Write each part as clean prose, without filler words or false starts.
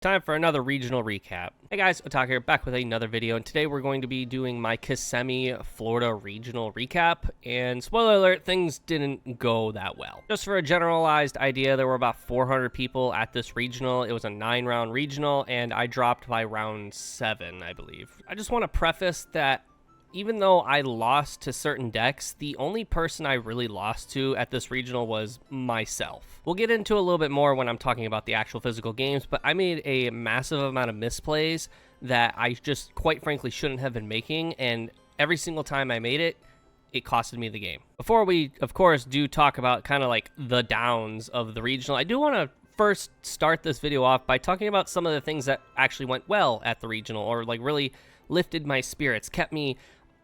Time for another regional recap. Hey guys, Otak here, back with another video, and today we're going to be doing my Kissimmee, Florida regional recap, and spoiler alert, things didn't go that well. Just for a generalized idea, there were about 400 people at this regional. It was a 9-round regional, and I dropped by round 7, I believe. I just want to preface that even though I lost to certain decks, the only person I really lost to at this regional was myself. We'll get into a little bit more when I'm talking about the actual physical games, but I made a massive amount of misplays that I just quite frankly shouldn't have been making, and every single time I made it, it costed me the game. Before we, of course, do talk about kind of like the downs of the regional, I do want to first start this video off by talking about some of the things that actually went well at the regional, or like really lifted my spirits, kept me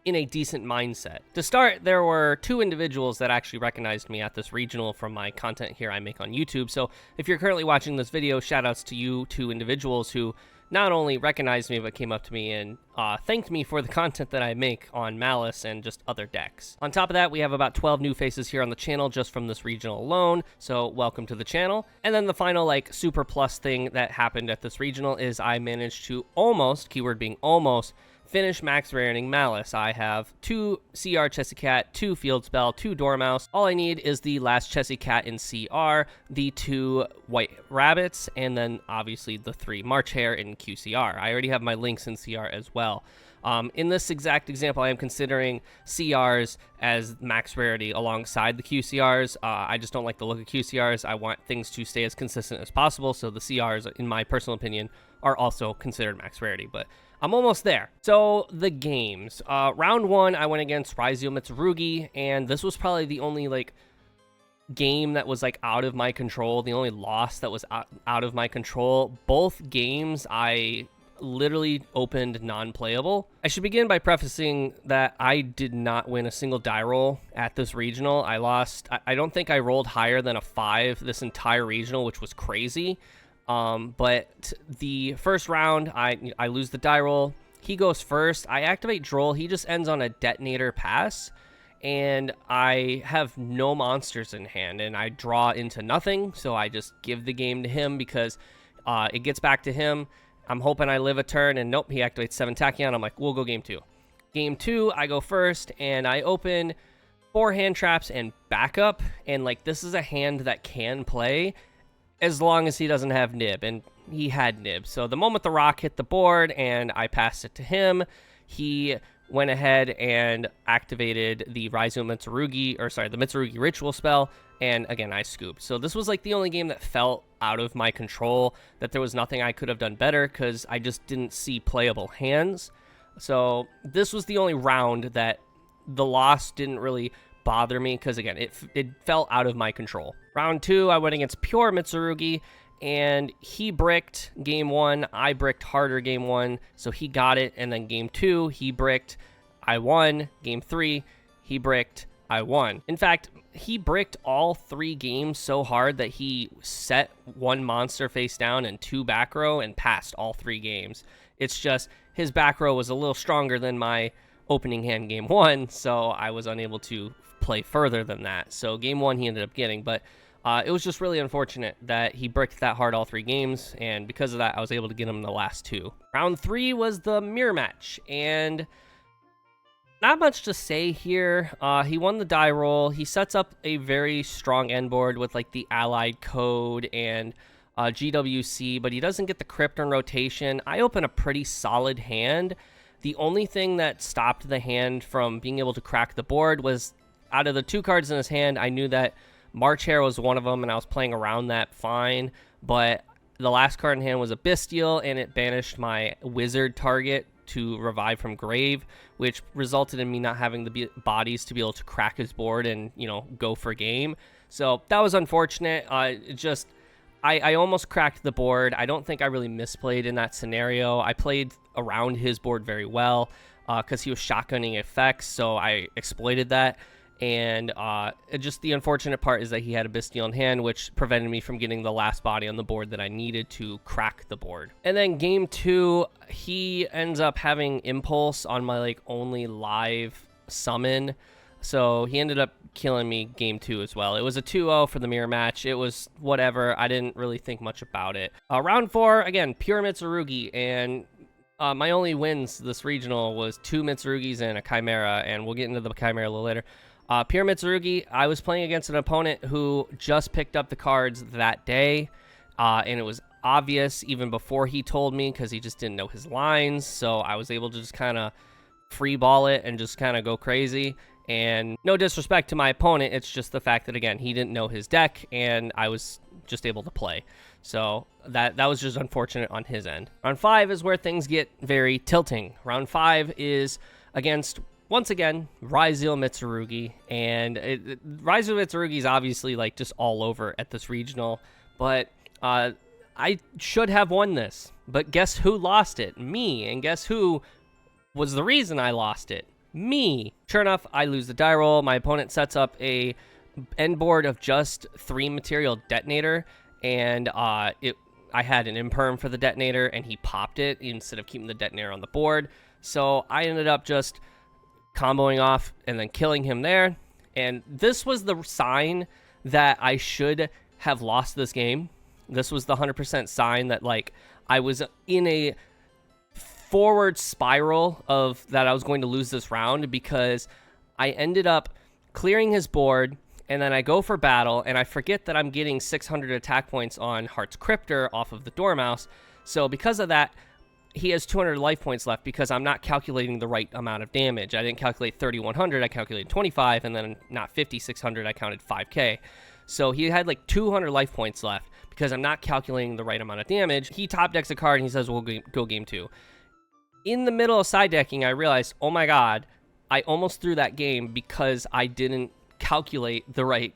in a decent mindset. To start, there were 2 individuals that actually recognized me at this regional from my content here I make on YouTube. So if you're currently watching this video, shout outs to you 2 individuals who not only recognized me, but came up to me and thanked me for the content that I make on Malice and just other decks. On top of that, we have about 12 new faces here on the channel just from this regional alone, so welcome to the channel. And then the final like super plus thing that happened at this regional is I managed to almost, keyword being almost, finish max raring Malice. I have 2 CR Chessy Cat, 2 Field Spell, 2 Dormouse. All I need is the last Chessy Cat in CR, the 2 White Rabbits, and then obviously the 3 March Hare in QCR. I already have my links in CR as well. In this exact example, I am considering CRs as max rarity alongside the QCRs. I just don't like the look of QCRs. I want things to stay as consistent as possible, so the CRs, in my personal opinion, are also considered max rarity, but I'm almost there. So the games. Round 1, I went against Raizio Mitsurugi, and this was probably the only like game that was like out of my control, the only loss that was out of my control. Both games I literally opened non-playable. I should begin by prefacing that I did not win a single die roll at this regional. I lost, I don't think I rolled higher than a 5 this entire regional, which was crazy. But the first round, I lose the die roll. He goes first. I activate Droll. He just ends on a detonator pass, and I have no monsters in hand, and I draw into nothing, so I just give the game to him because it gets back to him. I'm hoping I live a turn, and nope, he activates 7 Tachyon. I'm like, we'll go game 2. Game 2, I go first, and I open 4 hand traps and backup, and like this is a hand that can play as long as he doesn't have nib, and he had nib. So the moment the rock hit the board and I passed it to him, he went ahead and activated the Raizio Mitsurugi, or sorry, the Mitsurugi ritual spell, and again, I scooped. So this was like the only game that felt out of my control, that there was nothing I could have done better because I just didn't see playable hands. So this was the only round that the loss didn't really bother me because, again, it fell out of my control. Round 2, I went against pure Mitsurugi, and he bricked game 1. I bricked harder game 1, so he got it. And then game 2, he bricked. I won. Game 3, he bricked. I won. In fact, he bricked all 3 games so hard that he set 1 monster face down and 2 back row and passed all 3 games. It's just his back row was a little stronger than my opening hand game 1, so I was unable to play further than that. So game 1 he ended up getting, but it was just really unfortunate that he bricked that hard all 3 games, and because of that I was able to get him in the last 2. Round 3 was the mirror match, and not much to say here. He won the die roll. He sets up a very strong end board with like the allied code and GWC, but he doesn't get the Krypton rotation. I open a pretty solid hand. The only thing that stopped the hand from being able to crack the board was, out of the 2 cards in his hand, I knew that March Hare was one of them, and I was playing around that fine, but the last card in hand was a Bestial, and it banished my wizard target to revive from grave, which resulted in me not having the bodies to be able to crack his board and, you know, go for game. So that was unfortunate. I almost cracked the board. I don't think I really misplayed in that scenario. I played around his board very well because he was shotgunning effects, so I exploited that. And just the unfortunate part is that he had a Bestial in hand, which prevented me from getting the last body on the board that I needed to crack the board. And then game 2, he ends up having Impulse on my like only live summon. So he ended up killing me game 2 as well. It was a 2-0 for the mirror match. It was whatever. I didn't really think much about it. Round 4, again, pure Mitsurugi, and my only wins this regional was 2 Mitsurugis and a Chimera, and we'll get into the Chimera a little later. Pure Mitsurugi, I was playing against an opponent who just picked up the cards that day, and it was obvious even before he told me because he just didn't know his lines, so I was able to just kind of free ball it and just kind of go crazy. And no disrespect to my opponent, it's just the fact that, again, he didn't know his deck, and I was just able to play. So that was just unfortunate on his end. Round 5 is where things get very tilting. Round 5 is against, once again, Ryzeal Mitsurugi. And Ryzeal Mitsurugi is obviously, like, just all over at this regional. But I should have won this. But guess who lost it? Me. And guess who was the reason I lost it? Me. Sure enough, I lose the die roll. My opponent sets up a end board of just 3 material detonator, and I had an imperm for the detonator, and he popped it instead of keeping the detonator on the board. So I ended up just comboing off and then killing him there. And this was the sign that I should have lost this game. This was the 100% sign that, like, I was in a forward spiral of that I was going to lose this round, because I ended up clearing his board, and then I go for battle, and I forget that I'm getting 600 attack points on Heart's Cryptor off of the Dormouse. So because of that, he has 200 life points left because I'm not calculating the right amount of damage. I didn't calculate 3,100, I calculated 25, and then not 5,600, I counted 5k. So he had like 200 life points left because I'm not calculating the right amount of damage. He top decks a card, and he says, we'll go game 2. In the middle of side decking, I realized, oh my god, I almost threw that game because I didn't calculate the right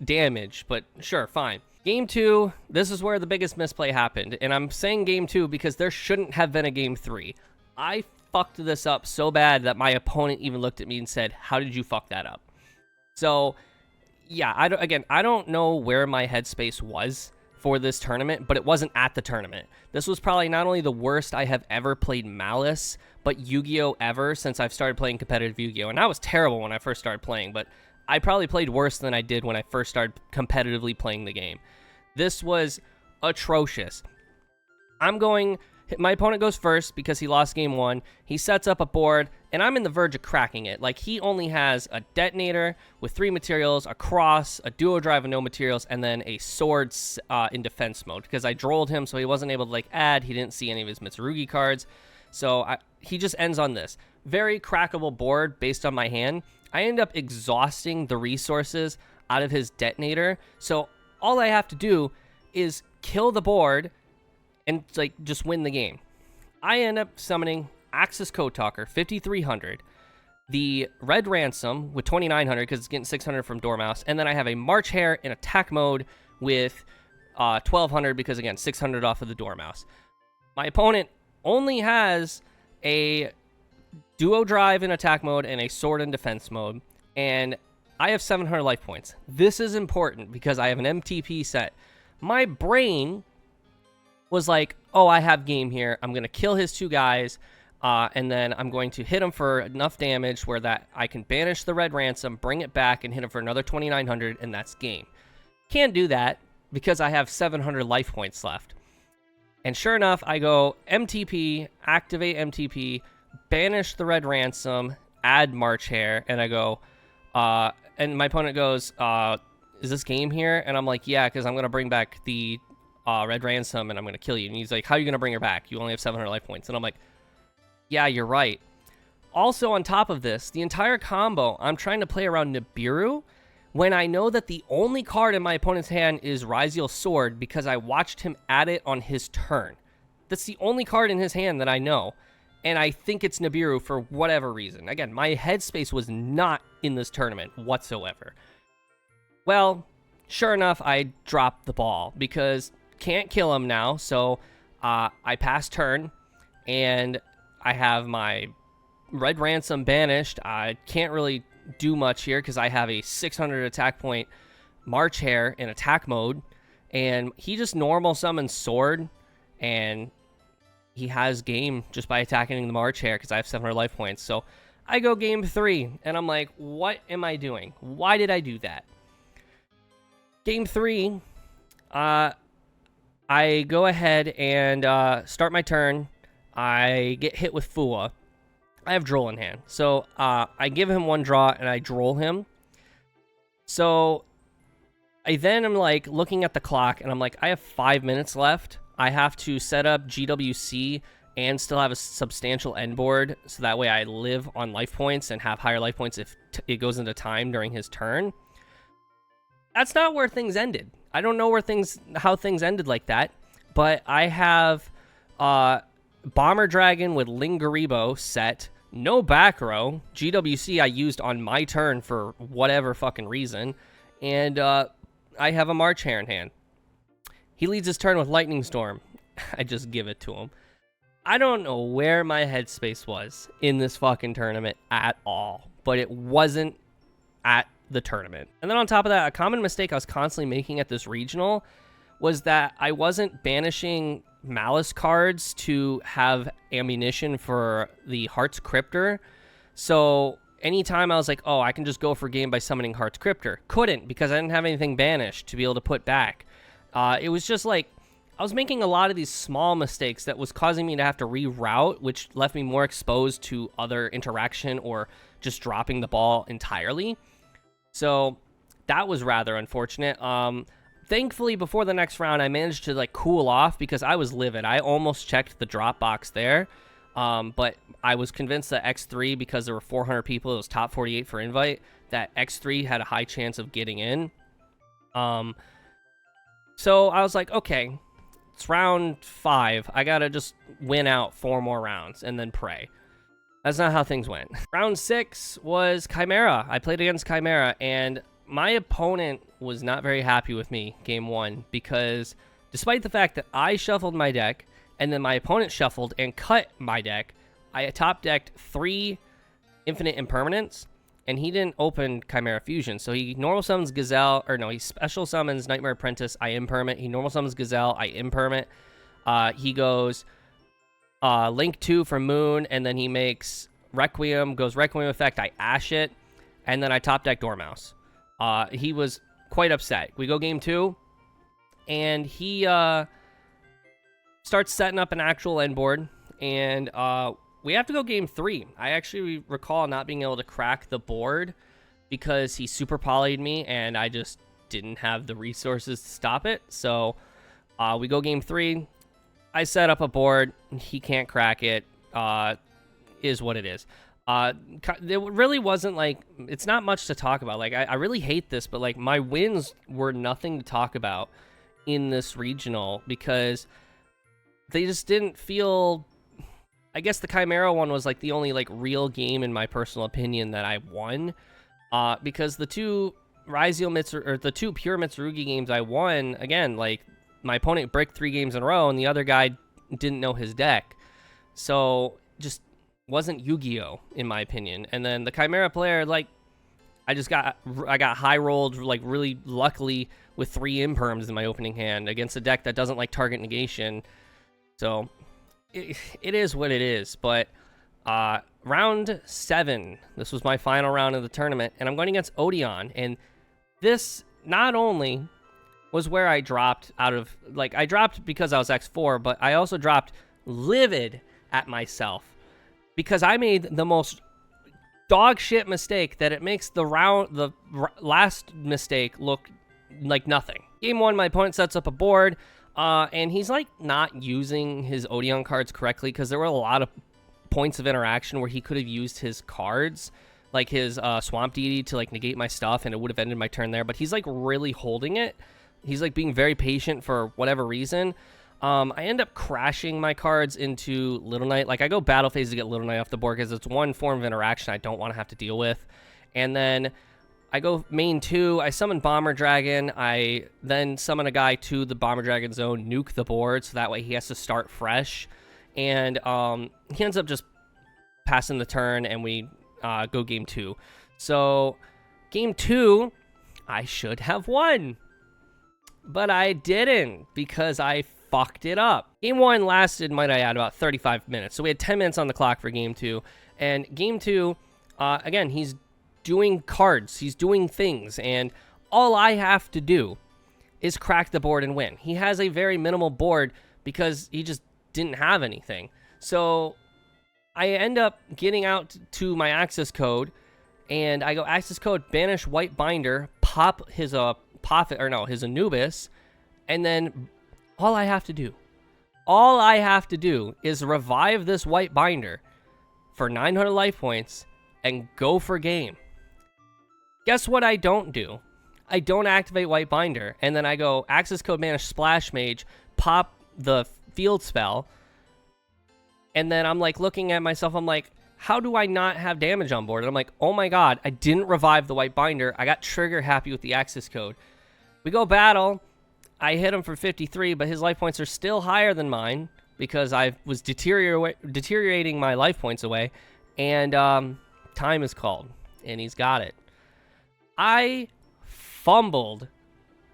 damage. But sure, fine. Game 2, this is where the biggest misplay happened. And I'm saying game 2 because there shouldn't have been a game 3. I fucked this up so bad that my opponent even looked at me and said, how did you fuck that up? So, yeah, I don't know where my headspace was for this tournament, but it wasn't at the tournament. This was probably not only the worst I have ever played Malice, but Yu-Gi-Oh! Ever since I've started playing competitive Yu-Gi-Oh! And I was terrible when I first started playing, but I probably played worse than I did when I first started competitively playing the game. This was atrocious. My opponent goes first because he lost game 1. He sets up a board, and I'm in the verge of cracking it. Like, he only has a detonator with 3 materials, a cross, a duo drive with no materials, and then a sword in defense mode. Because I drolled him, so he wasn't able to, like, add. He didn't see any of his Mitsurugi cards. So he just ends on this. Very crackable board based on my hand. I end up exhausting the resources out of his detonator. So all I have to do is kill the board and, like, just win the game. I end up summoning Axis Code Talker, 5,300, the Red Ransom with 2,900 because it's getting 600 from Dormouse, and then I have a March Hare in attack mode with 1,200 because, again, 600 off of the Dormouse. My opponent only has a Duo Drive in attack mode and a Sword in defense mode, and I have 700 life points. This is important because I have an MTP set. My brain was like, oh, I have game here. I'm going to kill his 2 guys, and then I'm going to hit him for enough damage where that I can banish the Red Ransom, bring it back, and hit him for another 2,900, and that's game. Can't do that because I have 700 life points left. And sure enough, I go MTP, activate MTP, banish the Red Ransom, add March Hare, and I go, and my opponent goes, is this game here? And I'm like, yeah, because I'm going to bring back the Red Ransom, and I'm going to kill you. And he's like, how are you going to bring her back? You only have 700 life points. And I'm like, yeah, you're right. Also, on top of this, the entire combo, I'm trying to play around Nibiru when I know that the only card in my opponent's hand is Ryzeal's Sword because I watched him add it on his turn. That's the only card in his hand that I know. And I think it's Nibiru for whatever reason. Again, my headspace was not in this tournament whatsoever. Well, sure enough, I dropped the ball because can't kill him now, so I pass turn, and I have my Red Ransom banished. I can't really do much here because I have a 600 attack point March Hare in attack mode, and he just normal summons Sword, and he has game just by attacking the March Hare because I have 700 life points. So I go game 3, and I'm like, what am I doing? Why did I do that? Game 3, I go ahead and start my turn. I get hit with Fua. I have Droll in hand. So I give him 1 draw, and I Droll him. So I then am like looking at the clock, and I'm like, I have 5 minutes left. I have to set up GWC and still have a substantial end board, so that way I live on life points and have higher life points if it goes into time during his turn. That's not where things ended. I don't know how things ended like that, but I have Bomber Dragon with Lingaribo set, no back row. GWC I used on my turn for whatever fucking reason, and I have a March Hare in hand. He leads his turn with Lightning Storm. I just give it to him. I don't know where my headspace was in this fucking tournament at all, but it wasn't at the tournament. And then on top of that, a common mistake I was constantly making at this regional was that I wasn't banishing Malice cards to have ammunition for the Heart's Cryptor. So anytime I was like, oh, I can just go for game by summoning Heart's Cryptor. Couldn't, because I didn't have anything banished to be able to put back. It was just like, I was making a lot of these small mistakes that was causing me to have to reroute, which left me more exposed to other interaction or just dropping the ball entirely. So that was rather unfortunate. Thankfully, before the next round, I managed to like cool off because I was livid. I almost checked the drop box there, but I was convinced that X3, because there were 400 people, it was top 48 for invite, that X3 had a high chance of getting in. So I was like, okay, it's round 5. I gotta just win out 4 more rounds and then pray. That's not how things went. Round 6 was Chimera. I played against Chimera, and my opponent was not very happy with me game 1 because despite the fact that I shuffled my deck and then my opponent shuffled and cut my deck, I top decked 3 infinite impermanents, and he didn't open Chimera Fusion. So he normal summons Gazelle, or no, he special summons Nightmare Apprentice, I impermit. He normal summons Gazelle, I impermit. He goes Link 2 for Moon, and then he makes Requiem, goes Requiem effect, I Ash it, and then I top deck Dormouse. He was quite upset. We go game 2, and he starts setting up an actual end board, and we have to go game 3. I actually recall not being able to crack the board because he super polyed me, and I just didn't have the resources to stop it. So we go game 3. I set up a board. He can't crack it. Is what it is. It really wasn't like, it's not much to talk about. Like, I really hate this, but like my wins were nothing to talk about in this regional because they just didn't feel. I guess the Chimera one was like the only like real game in my personal opinion that I won, because the 2 the 2 pure Mitsurugi games I won, again, like my opponent bricked 3 games in a row and the other guy didn't know his deck, so just wasn't Yu-Gi-Oh in my opinion. And then the Chimera player, like I got high rolled like really luckily with 3 imperms in my opening hand against a deck that doesn't like target negation, so it is what it is. But round 7, this was my final round of the tournament, and I'm going against Odeon, and this not only was where I dropped out of, like, I dropped because I was X4, but I also dropped livid at myself because I made the most dog shit mistake that it makes the last mistake look like nothing. Game 1, my opponent sets up a board, and he's like not using his Odeon cards correctly because there were a lot of points of interaction where he could have used his cards, like his Swamp Deity, to like negate my stuff, and it would have ended my turn there. But he's like really holding it. He's like being very patient for whatever reason. I end up crashing my cards into Little Knight. Like I go Battle Phase to get Little Knight off the board because it's one form of interaction I don't want to have to deal with. And then I go main 2, I summon Bomber Dragon, I then summon a guy to the Bomber Dragon zone, nuke the board, so that way he has to start fresh. And he ends up just passing the turn, and we go game 2. So game 2, I should have won. But I didn't, because I fucked it up. Game 1 lasted, might I add, about 35 minutes. So we had 10 minutes on the clock for game 2. And game 2, Again, he's doing cards, he's doing things, and all I have to do is crack the board and win. He has a very minimal board because he just didn't have anything. So I end up getting out to my access code, and I go access code, banish white binder, pop his his Anubis, and then all I have to do is revive this white binder for 900 life points and go for game. Guess what I don't do? I don't activate white binder, and then I go access code banish splash mage, pop the field spell, and then I'm like looking at myself, I'm like, how do I not have damage on board? And I'm like, oh my god, I didn't revive the white binder. I got trigger happy with the access code. We go battle. I hit him for 53, but his life points are still higher than mine because I was deteriorating my life points away. And time is called, and he's got it. I fumbled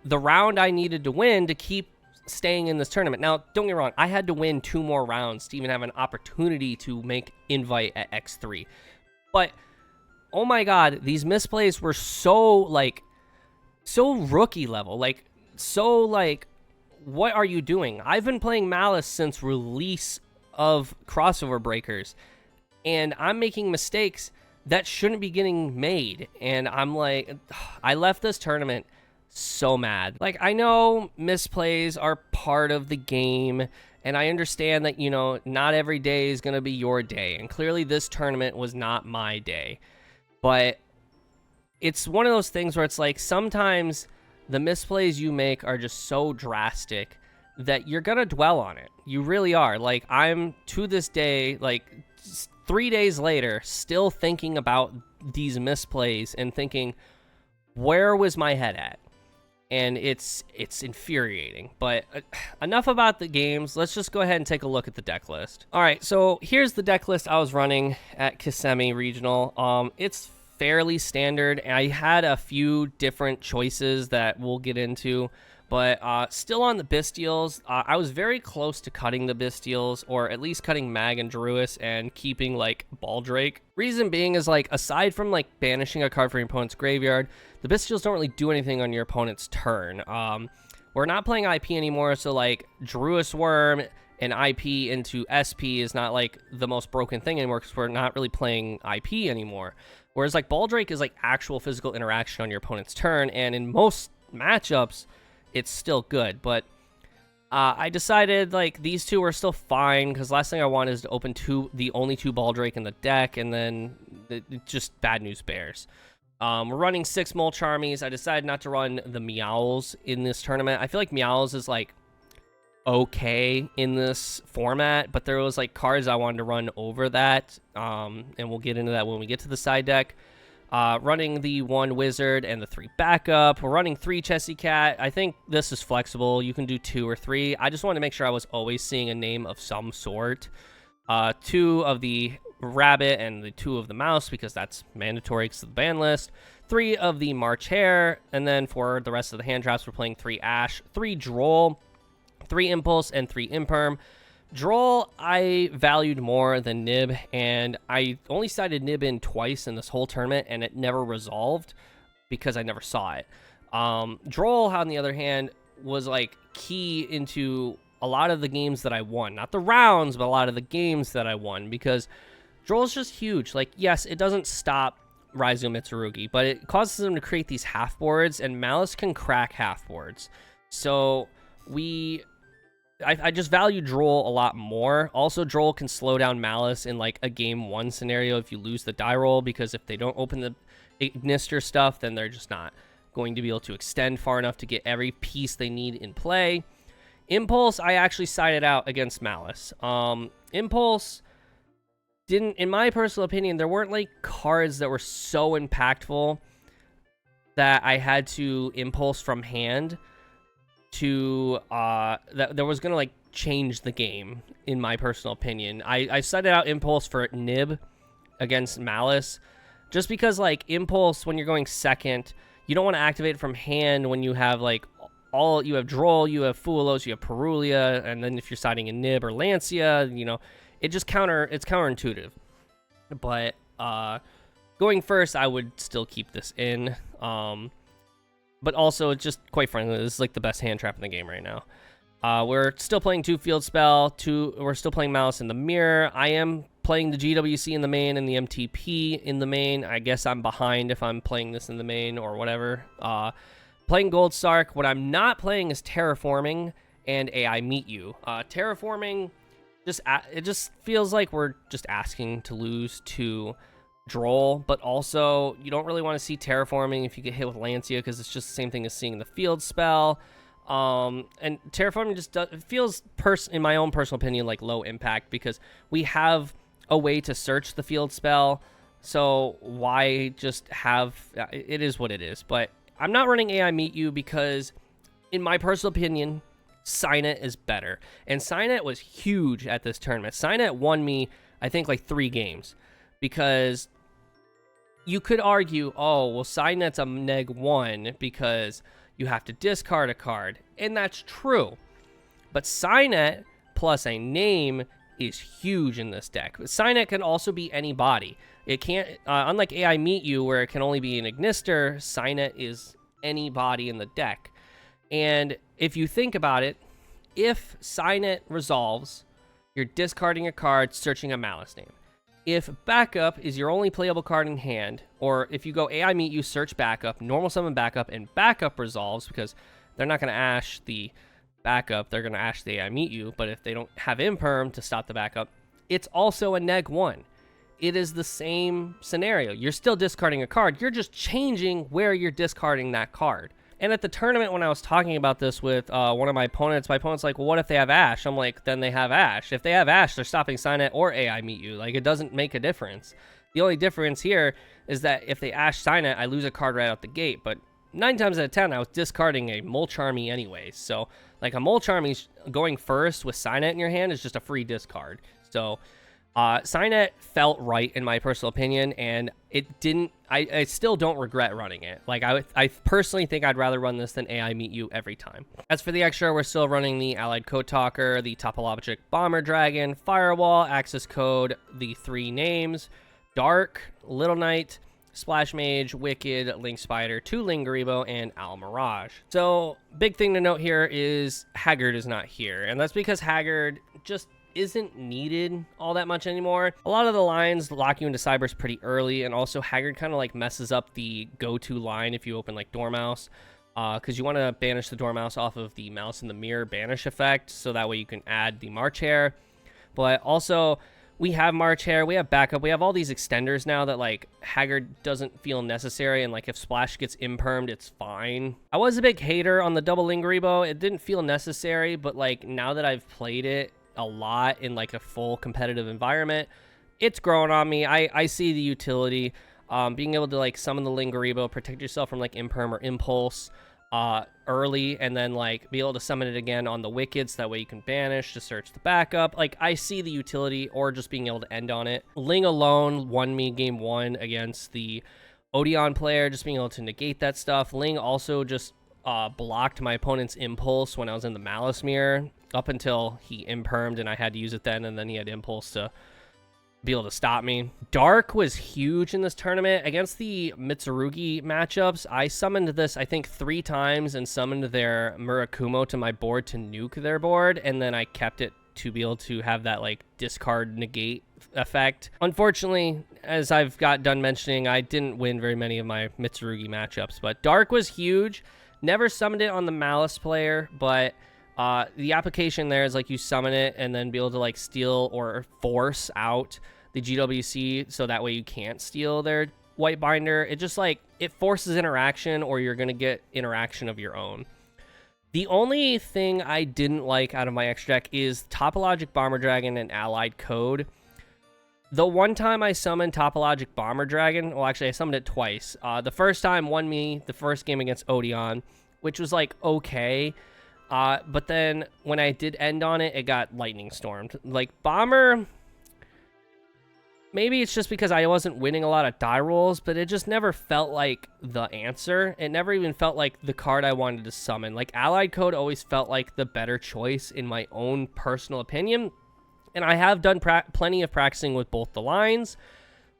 the round I needed to win to keep staying in this tournament. Now, don't get me wrong, I had to win 2 more rounds to even have an opportunity to make invite at X3. But, oh my god, these misplays were so rookie level. What are you doing? I've been playing Malice since release of Crossover Breakers, and I'm making mistakes that shouldn't be getting made. And I'm like, I left this tournament so mad. Like, I know misplays are part of the game, and I understand that, you know, not every day is going to be your day, and clearly this tournament was not my day. But it's one of those things where it's like, sometimes the misplays you make are just so drastic that you're gonna dwell on it. You really are. Like, I'm, to this day, like 3 days later, still thinking about these misplays and thinking, where was my head at? And it's infuriating. But enough about the games. Let's just go ahead and take a look at the deck list. All right, so here's the deck list I was running at Kissimmee Regional. It's fairly standard. I had a few different choices that we'll get into, but still on the Bystials. I was very close to cutting the Bystials, or at least cutting Mag and Druis and keeping like Baldrake. Reason being is, like, aside from like banishing a card from your opponent's graveyard, the Bystials don't really do anything on your opponent's turn. We're not playing IP anymore, so like Druis Worm and IP into SP is not like the most broken thing anymore because we're not really playing IP anymore. Whereas like Baldrake is like actual physical interaction on your opponent's turn, and in most matchups, it's still good. But I decided like these two were still fine because last thing I want is to open the only two Baldrake in the deck, and then just bad news bears. We're running 6 Mulch Armies. I decided not to run the Meowls in this tournament. I feel like Meowls is like okay in this format, but there was like cards I wanted to run over that, and we'll get into that when we get to the side deck. Running the 1 Wizard and the 3 backup. We're running 3 Chessy Cat. I think this is flexible. You can do 2 or 3. I just wanted to make sure I was always seeing a name of some sort. 2 of the Rabbit and the 2 of the Mouse, because that's mandatory because of the ban list. 3 of the March Hare, and then for the rest of the hand traps, we're playing 3 Ash, 3 Droll, 3 Impulse, and 3 Imperm. Droll I valued more than Nib, and I only sided Nib in twice in this whole tournament, and it never resolved because I never saw it. Droll, on the other hand, was like key into a lot of the games that I won. Not the rounds, but a lot of the games that I won, because Droll's just huge. Like, yes, it doesn't stop Raizu Mitsurugi, but it causes them to create these half boards, and Malice can crack half boards. So I just value Droll a lot more. Also, Droll can slow down Malice in like a game 1 scenario if you lose the die roll, because if they don't open the Ignister stuff, then they're just not going to be able to extend far enough to get every piece they need in play. Impulse, I actually sided out against Malice. Impulse didn't, in my personal opinion, there weren't like cards that were so impactful that I had to Impulse from hand to that was gonna like change the game, in my personal opinion. I sided out Impulse for Nib against Malice, just because like Impulse, when you're going second, you don't want to activate it from hand when you have like you have Droll, you have Fuelos, you have Perulia, and then if you're siding in Nib or Lancia, you know, it's counterintuitive. But Going first, I would still keep this in. But also, just quite frankly, this is like the best hand trap in the game right now. We're still playing 2 field spell, we're still playing Malice in the Mirror. I am playing the GWC in the main and the MTP in the main. I guess I'm behind if I'm playing this in the main or whatever. Playing Gold Sark. What I'm not playing is Terraforming and AI Meet You. Terraforming, it just feels like we're just asking to lose to Droll, but also you don't really want to see Terraforming if you get hit with Lancia, because it's just the same thing as seeing the field spell. And Terraforming just feels, in my own personal opinion, like low impact, because we have a way to search the field spell. So why just have it is what it is. But I'm not running AI Meet You because, in my personal opinion, Signet is better. And Signet was huge at this tournament. Signet won me, I think, like 3 games, because you could argue, oh, well, Signet's a -1 because you have to discard a card, and that's true. But Signet plus a name is huge in this deck. Signet can also be any body. It can't, unlike AI Meet You, where it can only be an Ignister, Signet is any body in the deck. And if you think about it, if Signet resolves, you're discarding a card, searching a Malice name. If backup is your only playable card in hand, or if you go AI Meet You, search backup, normal summon backup, and backup resolves, because they're not going to ash the backup, they're going to ash the AI Meet You, but if they don't have imperm to stop the backup, it's also a -1. It is the same scenario. You're still discarding a card, you're just changing where you're discarding that card. And at the tournament, when I was talking about this with one of my opponent's like, well, what if they have Ash? I'm like, then they have Ash. If they have Ash, they're stopping Signet or AI Meet You. Like, it doesn't make a difference. The only difference here is that if they Ash Signet, I lose a card right out the gate. But 9 times out of 10, I was discarding a Mulch Army anyways. So, like, a Mulch Army going first with Signet in your hand is just a free discard. So, Signet felt right in my personal opinion, and it didn't. I still don't regret running it. Like, I personally think I'd rather run this than AI Meet You every time. As for the extra, we're still running the Allied Code Talker, the Topologic Bomber Dragon, Firewall, Access Code, the 3 names, Dark, Little Knight, Splash Mage, Wicked, Link Spider, 2 Lingaribo, and Owl Mirage. So, big thing to note here is Haggard is not here, and that's because Haggard just isn't needed all that much anymore. A lot of the lines lock you into Cybers pretty early, and also Haggard kind of like messes up the go-to line if you open like Dormouse, because you want to banish the Dormouse off of the Malice in the Mirror banish effect, so that way you can add the March Hare. But also, we have March Hare, we have backup, we have all these extenders now that like Haggard doesn't feel necessary, and like if Splash gets impermed, it's fine. I was a big hater on the double Lingaribo. It didn't feel necessary, but like now that I've played it a lot in like a full competitive environment, it's growing on me. I see the utility. Being able to like summon the Lingaribo, protect yourself from like imperm or impulse early, and then like be able to summon it again on the Wicked, so that way you can banish to search the backup. Like, I see the utility, or just being able to end on it. Ling alone won me game 1 against the Odeon player, just being able to negate that stuff. Ling also just blocked my opponent's impulse when I was in the Malice Mirror, up until he impermed and I had to use it then, and then he had impulse to be able to stop me. Dark was huge in this tournament. Against the Mitsurugi matchups, I summoned this, I think, 3 times and summoned their Murakumo to my board to nuke their board, and then I kept it to be able to have that like discard negate effect. Unfortunately, as I've got done mentioning, I didn't win very many of my Mitsurugi matchups, but Dark was huge. Never summoned it on the Malice player, but the application there is like you summon it and then be able to like steal or force out the GWC, so that way you can't steal their white binder. It just like, it forces interaction, or you're gonna get interaction of your own. The only thing I didn't like out of my extra deck is Topologic Bomber Dragon and Allied Code. The one time I summoned Topologic Bomber Dragon, well, actually I summoned it twice. The first time won me the first game against Odeon, which was like okay. But then when I did end on it, it got lightning stormed. Like, Bomber, maybe it's just because I wasn't winning a lot of die rolls, but it just never felt like the answer. It never even felt like the card I wanted to summon. Like, Allied Code always felt like the better choice in my own personal opinion. And I have done plenty of practicing with both the lines,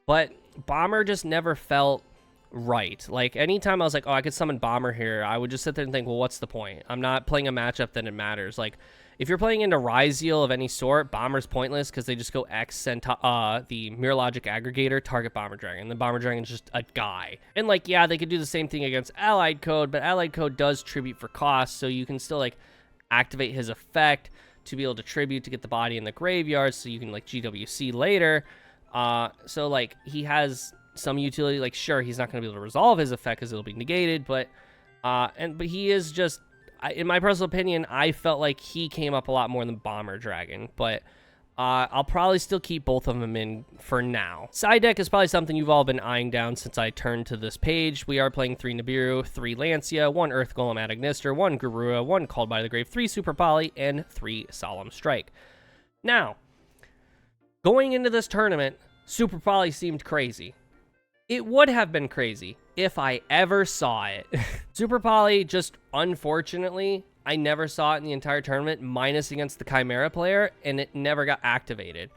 but Bomber just never felt right. Like, anytime I was like, oh, I could summon Bomber here, I would just sit there and think, well, what's the point? I'm not playing a matchup that it matters. Like, if you're playing into Ryzeal of any sort, Bomber's pointless because they just go X and the Mirror Logic Aggregator, target Bomber Dragon. The Bomber Dragon's just a guy. And, like, yeah, they could do the same thing against Allied Code, but Allied Code does tribute for cost, so you can still, like, activate his effect to be able to tribute to get the body in the graveyard so you can, like, GWC later. So, like, he has some utility. Like, sure, he's not going to be able to resolve his effect because it'll be negated, but he is just... in my personal opinion, I felt like he came up a lot more than Bomber Dragon, but I'll probably still keep both of them in for now. Side deck is probably something you've all been eyeing down since I turned to this page. We are playing 3 Nibiru, 3 Lancia, 1 Earth Golem Adagnister, 1 Garura, 1 Called by the Grave, 3 Super Poly, and 3 Solemn Strike. Now, going into this tournament, Super Poly seemed crazy. It would have been crazy if I ever saw it. Super Poly, just unfortunately, I never saw it in the entire tournament, minus against the Chimera player, and it never got activated.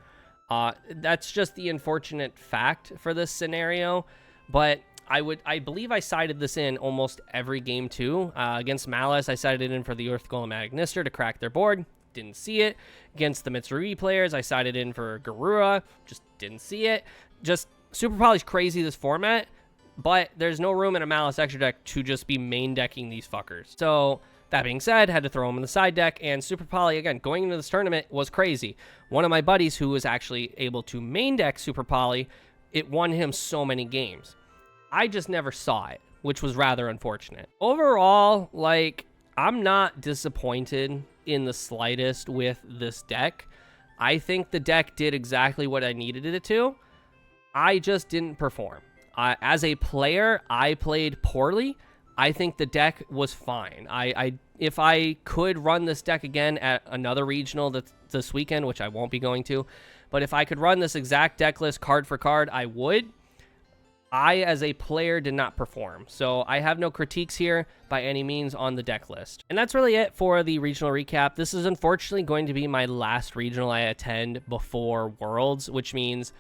That's just the unfortunate fact for this scenario, but I believe I sided this in almost every game too. Against Malice, I sided it in for the Earth Golem Adagnister to crack their board. Didn't see it. Against the Mitsuri players, I sided in for Garura. Just didn't see it. Just... Super Poly's crazy this format, but there's no room in a Malice extra deck to just be main decking these fuckers. So, that being said, had to throw them in the side deck, and Super Poly, again, going into this tournament was crazy. One of my buddies who was actually able to main deck Super Poly, it won him so many games. I just never saw it, which was rather unfortunate. Overall, like, I'm not disappointed in the slightest with this deck. I think the deck did exactly what I needed it to. I just didn't perform. As a player, I played poorly. I think the deck was fine. If I could run this deck again at another regional this weekend, which I won't be going to, but if I could run this exact deck list card for card, I would. I, as a player, did not perform. So I have no critiques here by any means on the deck list. And that's really it for the regional recap. This is unfortunately going to be my last regional I attend before Worlds, which means...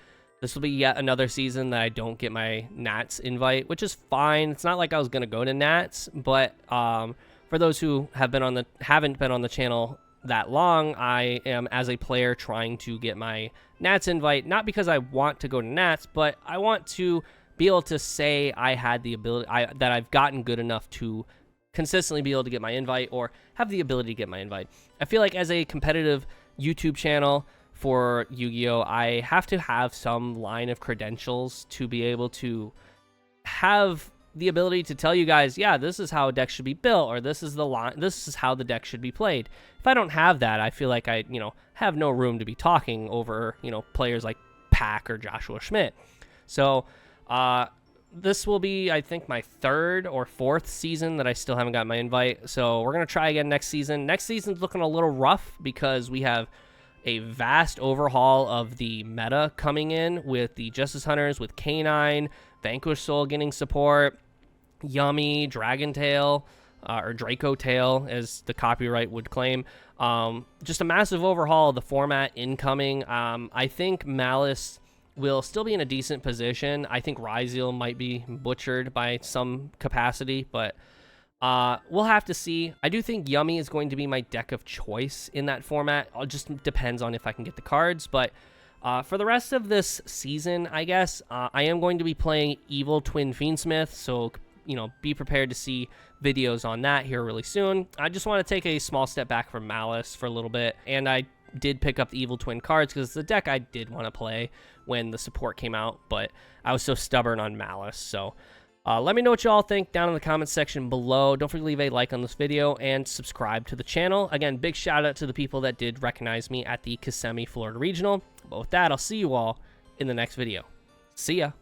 this will be yet another season that I don't get my Nats invite, which is fine. It's not like I was going to go to Nats, but for those who haven't been on the channel that long, I am, as a player, trying to get my Nats invite, not because I want to go to Nats, but I want to be able to say I had the ability, that I've gotten good enough to consistently be able to get my invite or have the ability to get my invite. I feel like as a competitive YouTube channel, for Yu-Gi-Oh, I have to have some line of credentials to be able to have the ability to tell you guys, yeah, this is how a deck should be built, or this is the line, this is how the deck should be played. If I don't have that, I feel like I, have no room to be talking over, players like Pack or Joshua Schmidt. So, this will be, I think, my 3rd or 4th season that I still haven't got my invite. So we're going to try again next season. Next season's looking a little rough because we have a vast overhaul of the meta coming in with the Justice Hunters, with K9, Vanquish Soul getting support, Yummy, Dragon Tail, or Draco Tail, as the copyright would claim. Just a massive overhaul of the format incoming. I think Malice will still be in a decent position. I think Ryzeal might be butchered by some capacity, but... we'll have to see. I do think Yummy is going to be my deck of choice in that format. It just depends on if I can get the cards. But for the rest of this season, I guess, I am going to be playing Evil Twin Fiendsmith. So, be prepared to see videos on that here really soon. I just want to take a small step back from Malice for a little bit. And I did pick up the Evil Twin cards because it's the deck I did want to play when the support came out. But I was so stubborn on Malice. So... let me know what you all think down in the comments section below. Don't forget to leave a like on this video and subscribe to the channel. Again, big shout out to the people that did recognize me at the Kissimmee, Florida Regional. But with that, I'll see you all in the next video. See ya.